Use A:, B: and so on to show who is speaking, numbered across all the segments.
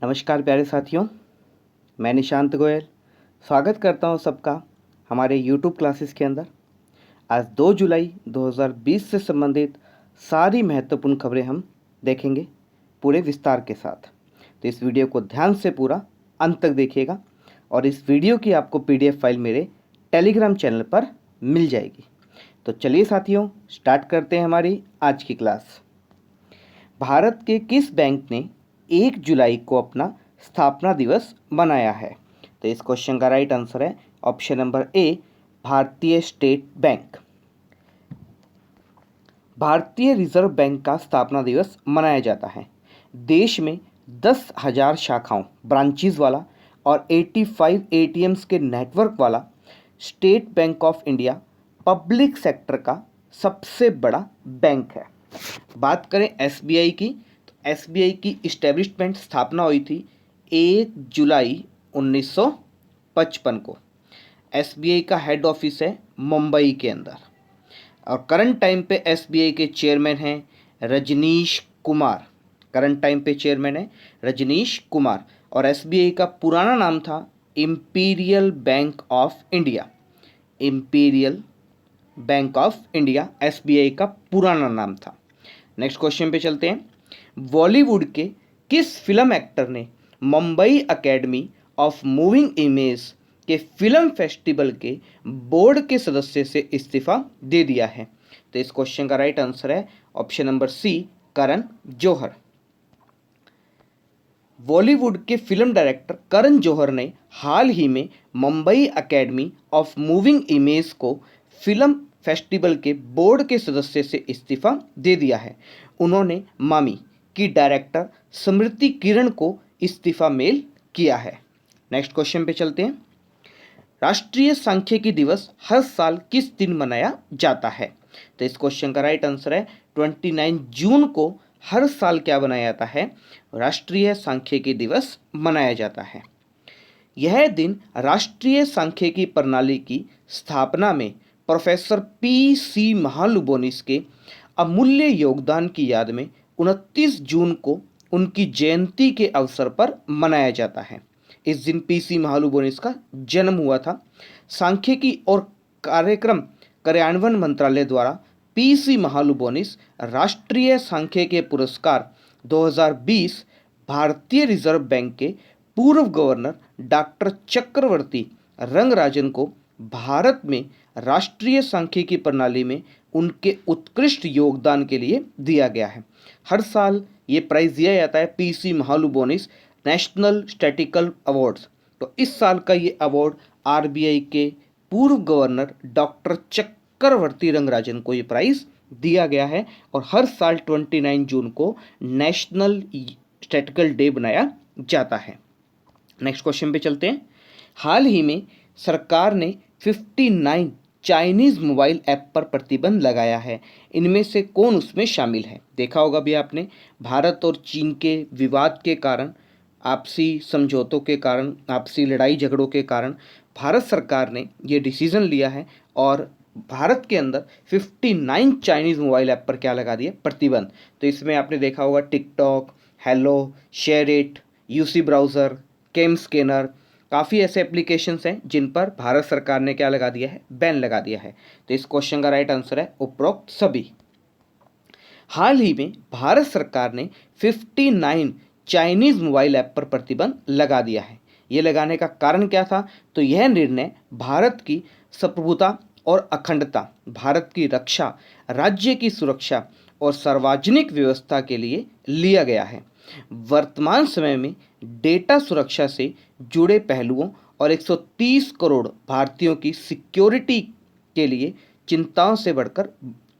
A: नमस्कार प्यारे साथियों, मैं निशांत गोयल स्वागत करता हूं सबका हमारे YouTube क्लासेस के अंदर। आज 2 जुलाई 2020 से संबंधित सारी महत्वपूर्ण खबरें हम देखेंगे पूरे विस्तार के साथ। तो इस वीडियो को ध्यान से पूरा अंत तक देखिएगा और इस वीडियो की आपको PDF फाइल मेरे टेलीग्राम चैनल पर मिल जाएगी। तो चलिए साथियों, स्टार्ट करते हैं हमारी आज की क्लास। भारत के किस बैंक ने 1 जुलाई को अपना स्थापना दिवस मनाया है? तो इस क्वेश्चन का राइट आंसर है ऑप्शन नंबर ए, भारतीय स्टेट बैंक। भारतीय रिजर्व बैंक का स्थापना दिवस मनाया जाता है। देश में 10,000 शाखाओं ब्रांचेज वाला और 85 ATMs के नेटवर्क वाला state bank of India public sector का सबसे बड़ा बैंक है। बात करें SBI की, तो SBI की इस्टेब्लिशमेंट स्थापना हुई थी 1 जुलाई 1955 को। SBI का हेड ऑफिस है मुंबई के अंदर और करंट टाइम पे SBI के चेयरमैन हैं रजनीश कुमार। करंट टाइम पे चेयरमैन है रजनीश कुमार और SBI का पुराना नाम था imperial bank of India. Imperial bank of India SBI का पुराना नाम था। नेक्स्ट क्वेश्चन पे चलते हैं। बॉलीवुड के किस फिल्म एक्टर ने Mumbai academy of moving image के फिल्म फेस्टिवल के बोर्ड के सदस्य से इस्तीफा दे दिया है? तो इस क्वेश्चन का राइट आंसर है ऑप्शन नंबर सी, करण जौहर। बॉलीवुड के फिल्म डायरेक्टर करण जौहर ने हाल ही में Mumbai academy of moving image को फिल्म फेस्टिवल के बोर्ड के सदस्य से इस्तीफा दे दिया है। उन्होंने मामी की डायरेक्टर स्मृति किरण को इस्तीफा मेल किया है। नेक्स्ट क्वेश्चन पे चलते हैं। राष्ट्रीय सांख्यिकी दिवस हर साल किस दिन मनाया जाता है? तो इस क्वेश्चन का राइट आंसर है 29 जून को हर साल क्या बनाया जाता है? राष्ट्रीय सांख्यिकी दिवस मनाया जाता है। यह दिन राष्ट्रीय सांख्यिकी प्रणाली की स्थापना में प्रोफेसर PC महालुबोनिस के अमूल्य योगदान की याद में 29 जून को उनकी जयंती के अवसर पर मनाया जाता है। इस दिन PC महालुबोनिस का जन्म हुआ था। सांख्यिकी और कार्यक्रम कार्यान्वयन मंत्रालय द्वारा PC महालुबोनिस राष्ट्रीय सांख्यिकी पुरस्कार 2020 भारतीय रिजर्व बैंक के पूर्व गवर्नर डॉक्टर चक्रवर्ती रंगराजन को भारत में राष्ट्रीय सांख्यिकी प्रणाली में उनके उत्कृष्ट योगदान के लिए दिया गया है। हर साल ये प्राइज दिया जाता है PC महालुबोनिस नेशनल स्टैटिकल अवार्ड्स। तो इस साल का ये अवार्ड RBI के पूर्व गवर्नर डॉक्टर चक्रवर्ती रंगराजन को ये प्राइज दिया गया है और हर साल 29 जून को नेशनल स्टैटिकल डे बनाया जाता है। नेक्स्ट क्वेश्चन पे चलते हैं। हाल ही में सरकार ने 59 चाइनीज़ मोबाइल ऐप पर प्रतिबंध लगाया है। इनमें से कौन उसमें शामिल है? देखा होगा भी आपने, भारत और चीन के विवाद के कारण, आपसी समझौतों के कारण, आपसी लड़ाई झगड़ों के कारण भारत सरकार ने ये डिसीज़न लिया है और भारत के अंदर 59 चाइनीज़ मोबाइल ऐप पर क्या लगा दिया? प्रतिबंध। तो इसमें आपने देखा होगा TikTok, hello, share it, UC browser, came scanner, काफ़ी ऐसे एप्लीकेशंस हैं जिन पर भारत सरकार ने क्या लगा दिया है? बैन लगा दिया है। तो इस क्वेश्चन का राइट आंसर है उपरोक्त सभी। हाल ही में भारत सरकार ने 59 चाइनीज़ मोबाइल ऐप पर प्रतिबंध लगा दिया है। ये लगाने का कारण क्या था? तो यह निर्णय भारत की संप्रभुता और अखंडता, भारत की रक्षा, राज्य की सुरक्षा और सार्वजनिक व्यवस्था के लिए लिया गया है। वर्तमान समय में डेटा सुरक्षा से जुड़े पहलुओं और 130 करोड़ भारतीयों की सिक्योरिटी के लिए चिंताओं से बढ़कर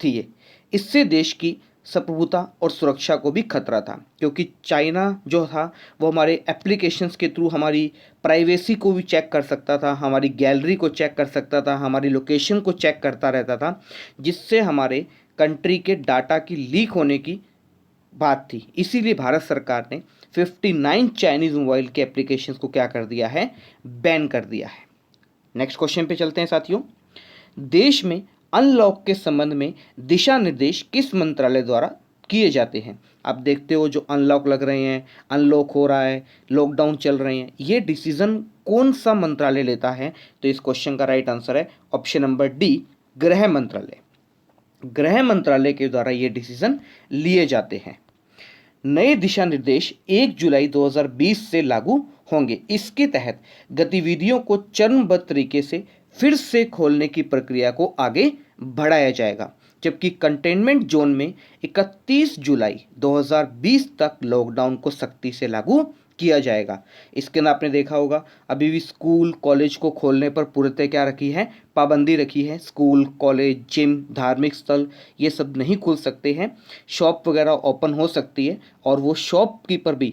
A: थी ये। इससे देश की संप्रभुता और सुरक्षा को भी खतरा था, क्योंकि चाइना जो था वो हमारे एप्लीकेशंस के थ्रू हमारी प्राइवेसी को भी चेक कर सकता था, हमारी गैलरी को चेक कर सकता था, हमारी लोकेशन को चेक करता रहता था, जिससे हमारे कंट्री के डाटा की लीक होने की बात थी। इसीलिए भारत सरकार ने 59 चाइनीज़ मोबाइल के एप्लीकेशंस को क्या कर दिया है? बैन कर दिया है। नेक्स्ट क्वेश्चन पे चलते हैं साथियों। देश में अनलॉक के संबंध में दिशा निर्देश किस मंत्रालय द्वारा किए जाते हैं। आप देखते हो जो अनलॉक लग रहे हैं, अनलॉक हो रहा है, लॉकडाउन चल रहे हैं, ये डिसीजन कौन सा मंत्रालय लेता है? तो इस क्वेश्चन का राइट आंसर है ऑप्शन नंबर डी, गृह मंत्रालय। गृह मंत्रालय के द्वारा ये डिसीजन लिए जाते हैं। नए दिशा निर्देश 1 जुलाई 2020 से लागू होंगे। इसके तहत गतिविधियों को चरणबद्ध तरीके से फिर से खोलने की प्रक्रिया को आगे बढ़ाया जाएगा, जबकि कंटेनमेंट जोन में 31 जुलाई 2020 तक लॉकडाउन को सख्ती से लागू किया जाएगा। इसके अंदर आपने देखा होगा अभी भी स्कूल कॉलेज को खोलने पर पूर्णतः क्या रखी है? पाबंदी रखी है। स्कूल कॉलेज जिम धार्मिक स्थल ये सब नहीं खुल सकते हैं। शॉप वगैरह ओपन हो सकती है और वो शॉपकीपर भी,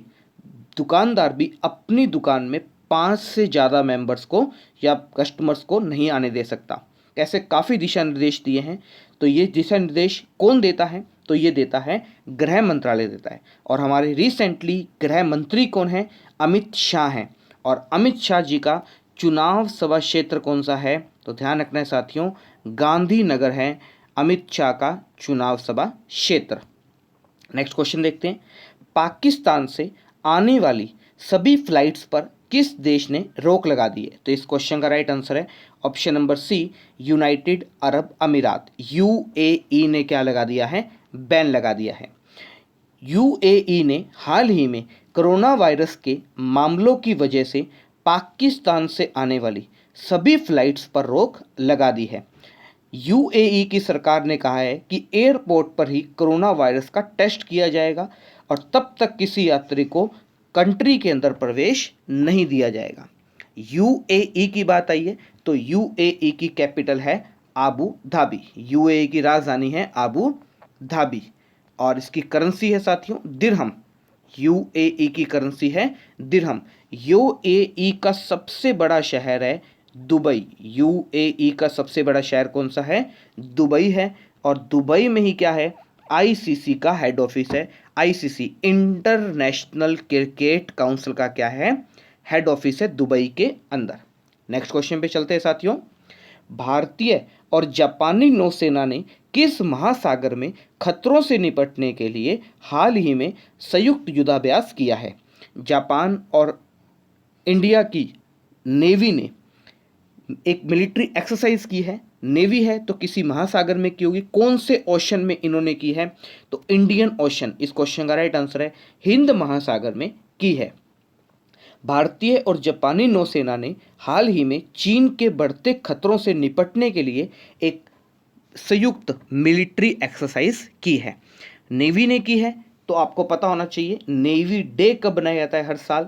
A: दुकानदार भी अपनी दुकान में 5 से ज़्यादा मेंबर्स को या कस्टमर्स को नहीं आने दे सकता। ऐसे काफ़ी दिशा निर्देश दिए हैं। तो ये दिशा निर्देश कौन देता है? तो ये देता है गृह मंत्रालय देता है। और हमारे रिसेंटली गृह मंत्री कौन है? अमित शाह हैं। और अमित शाह जी का चुनाव सभा क्षेत्र कौन सा है? तो ध्यान रखना है साथियों, गांधीनगर है अमित शाह का चुनाव सभा क्षेत्र। नेक्स्ट क्वेश्चन देखते हैं। पाकिस्तान से आने वाली सभी फ्लाइट्स पर किस देश ने रोक लगा दी है? तो इस क्वेश्चन का राइट आंसर है option number C, United Arab अमीरात। यूएई ने क्या लगा दिया है? बैन लगा दिया है। यूएई ने हाल ही में कोरोना वायरस के मामलों की वजह से पाकिस्तान से आने वाली सभी फ्लाइट्स पर रोक लगा दी है। यूएई की सरकार ने कहा है कि एयरपोर्ट पर ही कोरोना वायरस का टेस्ट किया जाएगा और तब तक किसी यात्री को कंट्री के अंदर प्रवेश नहीं दिया जाएगा। यूएई की बात आई है तो यूएई की कैपिटल है आबू धाबी। यूएई की राजधानी है आबू धाबी और इसकी करेंसी है साथियों दिरहम। यूएई की करेंसी है दिरहम। यूएई का सबसे बड़ा शहर है दुबई। यूएई का सबसे बड़ा शहर कौन सा है? दुबई है। और दुबई में ही क्या है? आईसीसी का हेड ऑफिस है। आईसीसी इंटरनेशनल क्रिकेट काउंसिल का क्या है? हेड ऑफिस है दुबई के अंदर। नेक्स्ट क्वेश्चन पे चलते हैं साथियों। भारतीय और जापानी नौसेना ने किस महासागर में खतरों से निपटने के लिए हाल ही में संयुक्त युद्धाभ्यास किया है? जापान और इंडिया की नेवी ने एक मिलिट्री एक्सरसाइज की है। नेवी है तो किसी महासागर में की होगी। कौन से ओशन में इन्होंने की है? तो इंडियन ओशन। इस क्वेश्चन का राइट आंसर है हिंद महासागर में की है। भारतीय और जापानी नौसेना ने हाल ही में चीन के बढ़ते खतरों से निपटने के लिए एक संयुक्त मिलिट्री एक्सरसाइज की है। नेवी ने की है तो आपको पता होना चाहिए नेवी डे कब बनाया जाता है? हर साल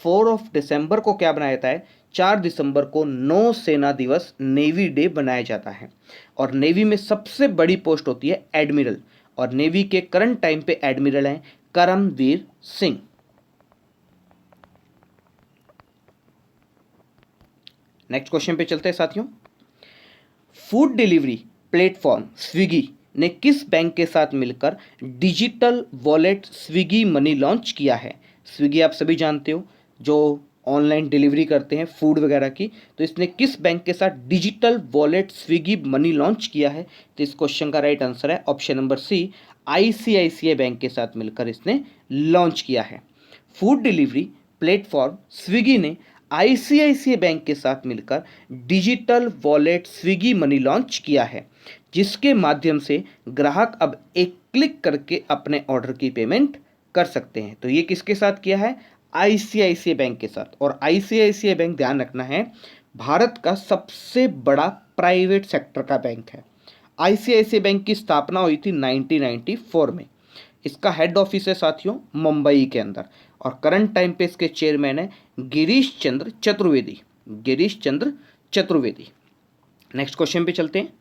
A: 4 दिसंबर को क्या बनाया जाता है? 4 दिसंबर को नौसेना दिवस नेवी डे बनाया जाता है। और नेवी में सबसे बड़ी पोस्ट होती है एडमिरल और नेवी के करंट टाइम पे एडमिरल हैं करमवीर सिंह। नेक्स्ट क्वेश्चन पे चलते हैं साथियों। फूड डिलीवरी प्लेटफॉर्म स्विगी ने किस बैंक के साथ मिलकर digital wallet Swiggy money launch किया है? स्विगी आप सभी जानते हो जो ऑनलाइन डिलीवरी करते हैं फूड वगैरह की। तो इसने किस बैंक के साथ digital wallet Swiggy money launch किया है? तो इस क्वेश्चन का राइट आंसर है option number C, ICICI bank के साथ मिलकर इसने लॉन्च किया है। फूड डिलीवरी प्लेटफॉर्म स्विगी ने आईसीआईसीआई बैंक के साथ मिलकर digital wallet Swiggy money launch किया है, जिसके माध्यम से ग्राहक अब एक क्लिक करके अपने ऑर्डर की पेमेंट कर सकते हैं। तो ये किसके साथ किया है? आईसीआईसीआई बैंक के साथ। और आईसीआईसीआई बैंक ध्यान रखना है भारत का सबसे बड़ा प्राइवेट सेक्टर का बैंक है। आईसीआईसीआई बैंक की स्थापना हुई थी 1994 में। इसका हेड ऑफिस है साथियों मुंबई के अंदर और करंट टाइम पे इसके चेयरमैन है गिरीश चंद्र चतुर्वेदी। गिरीश चंद्र चतुर्वेदी। नेक्स्ट क्वेश्चन पे चलते हैं।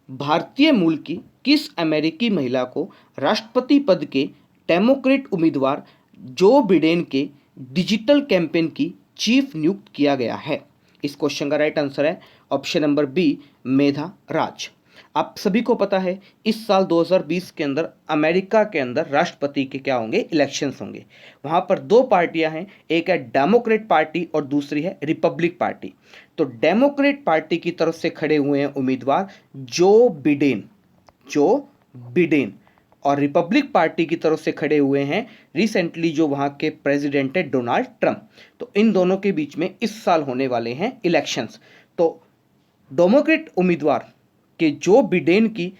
A: भारतीय मूल की किस अमेरिकी महिला को राष्ट्रपति पद के डेमोक्रेट उम्मीदवार जो बिडेन के डिजिटल कैंपेन की चीफ नियुक्त किया गया है? इस क्वेश्चन का राइट आंसर है ऑप्शन नंबर बी, मेधा राज। आप सभी को पता है इस साल 2020 के अंदर अमेरिका के अंदर राष्ट्रपति के क्या होंगे? इलेक्शंस होंगे। वहां पर दो पार्टियां हैं, एक है डेमोक्रेट पार्टी और दूसरी है रिपब्लिक पार्टी। तो डेमोक्रेट पार्टी की तरफ से खड़े हुए हैं उम्मीदवार जो बिडेन। और रिपब्लिक पार्टी की तरफ से खड़े हुए हैं रिसेंटली जो वहाँ के प्रेसिडेंट है डोनाल्ड ट्रंप। तो इन दोनों के बीच में इस साल होने वाले हैं इलेक्शंस। तो डेमोक्रेट उम्मीदवार के जो बिडेन की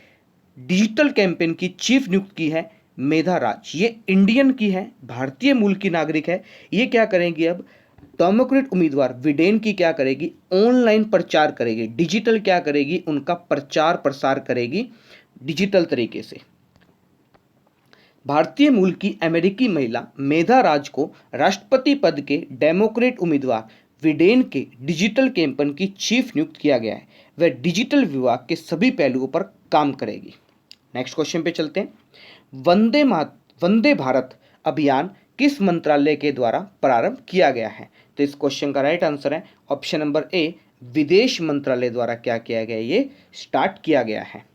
A: डिजिटल कैंपेन की चीफ नियुक्त की है मेधा राज, ये इंडियन की है, भारतीय मूल की नागरिक है। ये क्या करेंगी, अब डेमोक्रेट उम्मीदवार बिडेन की क्या करेगी, ऑनलाइन प्रचार करेगी, डिजिटल क्या करेगी, उनका प्रचार प्रसार करेगी डिजिटल तरीके से। भारतीय मूल की अमेरिकी महिला मेधा राज को राष्ट्रपति पद के डेमोक्रेट उम्मीदवार बिडेन के डिजिटल कैंपेन की चीफ नियुक्त किया गया है। वह डिजिटल विभाग के सभी पहलुओं पर काम करेगी। नेक्स्ट क्वेश्चन पे चलते हैं। वंदे भारत अभियान किस मंत्रालय के द्वारा प्रारंभ किया गया है? तो इस क्वेश्चन का राइट आंसर है ऑप्शन नंबर ए, विदेश मंत्रालय द्वारा क्या किया गया, ये स्टार्ट किया गया है।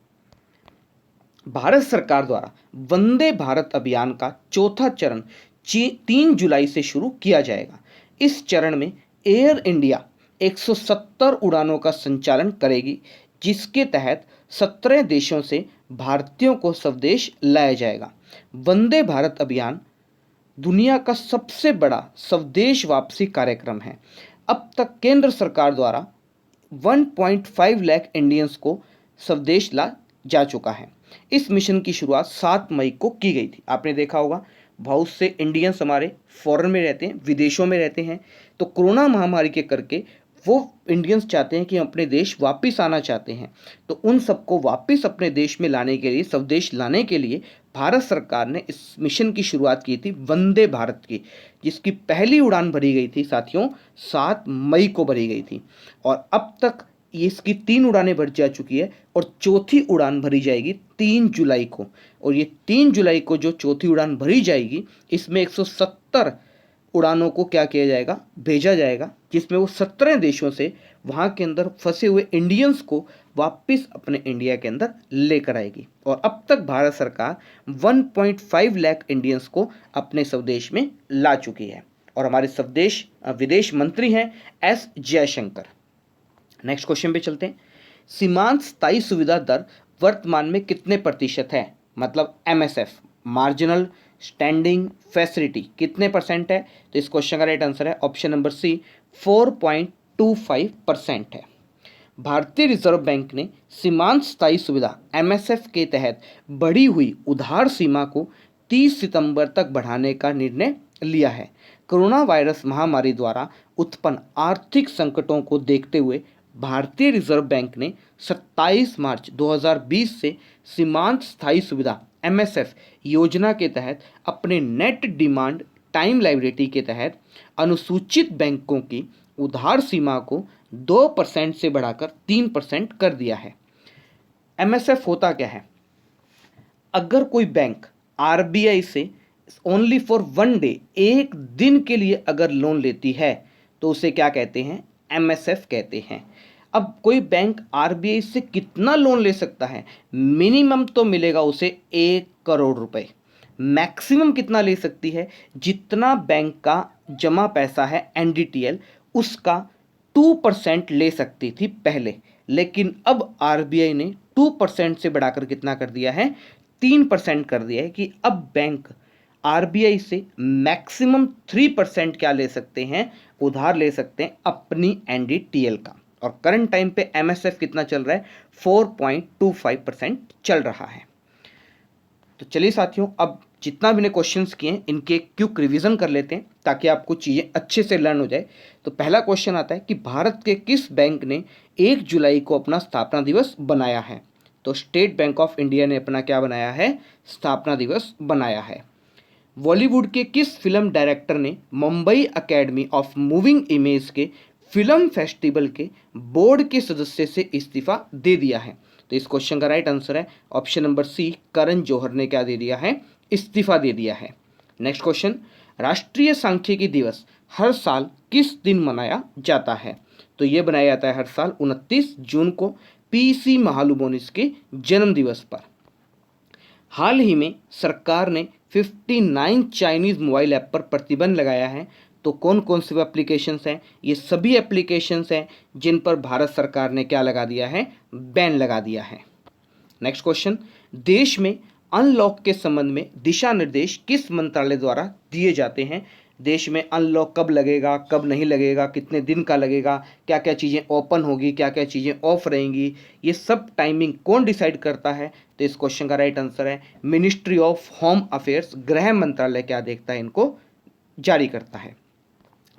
A: भारत सरकार द्वारा वंदे भारत अभियान का चौथा चरण 3 जुलाई से शुरू किया जाएगा। इस चरण में एयर इंडिया 170 उड़ानों का संचालन करेगी, जिसके तहत 17 देशों से भारतीयों को स्वदेश लाया जाएगा। वंदे भारत अभियान दुनिया का सबसे बड़ा स्वदेश वापसी कार्यक्रम है। अब तक केंद्र सरकार द्वारा 1.5 लाख इंडियंस को स्वदेश ला जा चुका है। इस मिशन की शुरुआत 7 मई को की गई थी। आपने देखा होगा बहुत से इंडियंस हमारे फॉरेन में रहते हैं, विदेशों में रहते हैं। तो कोरोना महामारी के करके वो इंडियंस चाहते हैं कि हम अपने देश वापस आना चाहते हैं। तो उन सबको वापस अपने देश में लाने के लिए, स्वदेश लाने के लिए भारत सरकार ने इस मिशन की शुरुआत की थी वंदे भारत की, जिसकी पहली उड़ान भरी गई थी साथियों 7 मई को भरी गई थी। और अब तक इसकी 3 उड़ानें भर जा चुकी है और चौथी उड़ान भरी जाएगी 3 जुलाई को। और ये 3 जुलाई को जो चौथी उड़ान भरी जाएगी, इसमें 170 उड़ानों को क्या किया जाएगा, भेजा जाएगा, जिसमें वो 17 देशों से वहाँ के अंदर फंसे हुए इंडियंस को वापस अपने इंडिया के अंदर लेकर आएगी। और अब तक भारत सरकार 1.5 लाख इंडियंस को अपने स्वदेश में ला चुकी है। और हमारे स्वदेश विदेश मंत्री हैं एस जयशंकर। नेक्स्ट क्वेश्चन पे चलते हैं। सीमांत स्थायी सुविधा दर वर्तमान में कितने प्रतिशत है? मतलब MSF, मार्जिनल स्टैंडिंग फैसिलिटी, कितने परसेंट है? तो इस क्वेश्चन का राइट आंसर है ऑप्शन नंबर सी, 4.25% है। भारतीय रिजर्व बैंक ने सीमांत स्थायी सुविधा MSF के तहत बढ़ी हुई उधार सीमा को 30 सितंबर तक बढ़ाने का निर्णय लिया है। कोरोना वायरस महामारी द्वारा उत्पन्न आर्थिक संकटों को देखते हुए भारतीय रिजर्व बैंक ने 27 मार्च 2020 से सीमांत स्थायी सुविधा MSF योजना के तहत अपने नेट डिमांड टाइम लायबिलिटी के तहत अनुसूचित बैंकों की उधार सीमा को 2% से बढ़ाकर 3% कर दिया है। MSF होता क्या है? अगर कोई बैंक RBI से ओनली फॉर 1 डे, एक दिन के लिए अगर लोन लेती है तो उसे क्या कहते हैं? MSF कहते हैं। अब कोई बैंक RBI से कितना लोन ले सकता है? मिनिमम तो मिलेगा उसे 1 करोड़ रुपए। मैक्सिमम कितना ले सकती है? जितना बैंक का जमा पैसा है NDTL, उसका 2% ले सकती थी पहले, लेकिन अब RBI ने 2% से बढ़ाकर कितना कर दिया है? 3% कर दिया है कि अब बैंक RBI से मैक्सिमम 3% क्या ले सकते हैं? उधार ले सकते हैं अपनी NDTL का। और करंट टाइम पे MSF कितना चल रहा है? 4.25% चल रहा है। तो चलिए साथियों, अब जितना भी ने क्वेश्चंस किए हैं इनके क्विक रिवीजन कर लेते हैं ताकि आपको चीज़ें अच्छे से लर्न हो जाए। तो पहला क्वेश्चन आता है कि भारत के किस बैंक ने 1 जुलाई को अपना स्थापना दिवस बनाया है? तो स्टेट बैंक ऑफ इंडिया ने अपना क्या बनाया है? स्थापना दिवस बनाया है। बॉलीवुड के किस फिल्म डायरेक्टर ने Mumbai academy of moving image के फिल्म फेस्टिवल के बोर्ड के सदस्य से इस्तीफा दे दिया है? तो इस क्वेश्चन का राइट आंसर है ऑप्शन नंबर सी, करण जौहर ने क्या दे दिया है? इस्तीफा दे दिया है। नेक्स्ट क्वेश्चन, राष्ट्रीय सांख्यिकी दिवस हर साल किस दिन मनाया जाता है? तो ये बनाया जाता है हर साल 29 जून को PC महालुबोनिस के जन्म दिवस पर। हाल ही में सरकार ने 59 चाइनीज़ मोबाइल ऐप पर प्रतिबंध लगाया है। तो कौन कौन से एप्लीकेशंस हैं? ये सभी एप्लीकेशंस हैं जिन पर भारत सरकार ने क्या लगा दिया है? बैन लगा दिया है। नेक्स्ट क्वेश्चन, देश में अनलॉक के संबंध में दिशा निर्देश किस मंत्रालय द्वारा दिए जाते हैं? देश में अनलॉक कब लगेगा, कब नहीं लगेगा, कितने दिन का लगेगा, क्या क्या चीज़ें ओपन होगी, क्या क्या चीज़ें ऑफ रहेंगी, ये सब टाइमिंग कौन डिसाइड करता है? तो इस क्वेश्चन का राइट आंसर है मिनिस्ट्री ऑफ होम अफेयर्स, गृह मंत्रालय क्या देखता है, इनको जारी करता है।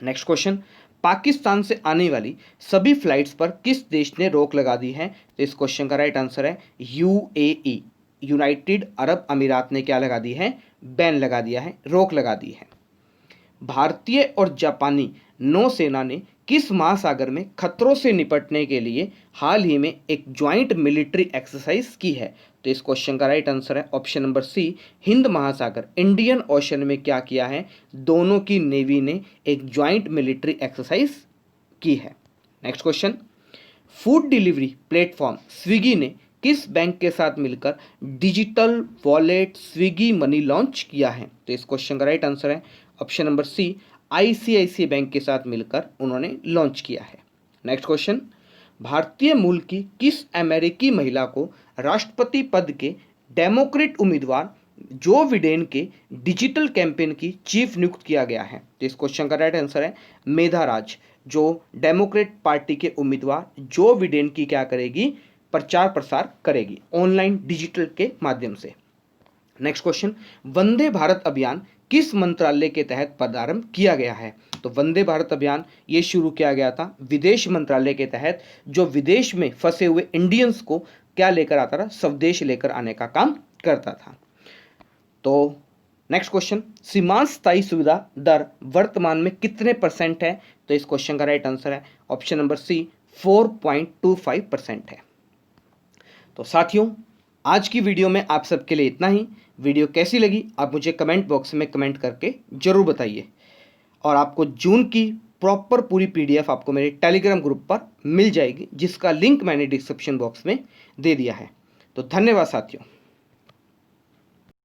A: नेक्स्ट क्वेश्चन, पाकिस्तान से आने वाली सभी फ्लाइट्स पर किस देश ने रोक लगा दी है? तो इस क्वेश्चन का राइट आंसर है यूएई, यूनाइटेड अरब अमीरात ने क्या लगा दी है? बैन लगा दिया है, रोक लगा दी है। भारतीय और जापानी नौसेना ने किस महासागर में खतरों से निपटने के लिए हाल ही में एक ज्वाइंट मिलिट्री एक्सरसाइज की है? तो इस क्वेश्चन का राइट आंसर है ऑप्शन नंबर सी, हिंद महासागर, इंडियन ओशन में क्या किया है? दोनों की नेवी ने एक ज्वाइंट मिलिट्री एक्सरसाइज की है। Next question, food delivery platform Swiggy ने किस बैंक के साथ मिलकर digital wallet Swiggy money launch किया है? तो इस क्वेश्चन का राइट आंसर है option number C, ICICI bank के साथ मिलकर उन्होंने लॉन्च किया है। नेक्स्ट क्वेश्चन, भारतीय मूल की किस अमेरिकी महिला को राष्ट्रपति पद के डेमोक्रेट उम्मीदवार जो बिडेन के डिजिटल कैंपेन की चीफ नियुक्त किया गया है? तो इस क्वेश्चन का राइट आंसर है मेधा राज, जो डेमोक्रेट पार्टी के उम्मीदवार जो बिडेन की क्या करेगी? प्रचार प्रसार करेगी ऑनलाइन डिजिटल के माध्यम से। नेक्स्ट क्वेश्चन, वंदे भारत अभियान किस मंत्रालय के तहत प्रारंभ किया गया है? तो वंदे भारत अभियान ये शुरू किया गया था विदेश मंत्रालय के तहत, जो विदेश में फंसे हुए इंडियंस को क्या लेकर आता था? स्वदेश लेकर आने का काम करता था। तो नेक्स्ट क्वेश्चन, सीमांत स्थायी सुविधा दर वर्तमान में कितने % है? तो इस क्वेश्चन का राइट आंसर है ऑप्शन नंबर सी, 4.25% है। तो साथियों, आज की वीडियो में आप सबके लिए इतना ही। वीडियो कैसी लगी आप मुझे कमेंट बॉक्स में कमेंट करके ज़रूर बताइए, और आपको जून की प्रॉपर पूरी PDF आपको मेरे टेलीग्राम ग्रुप पर मिल जाएगी, जिसका लिंक मैंने डिस्क्रिप्शन बॉक्स में दे दिया है। तो धन्यवाद साथियों।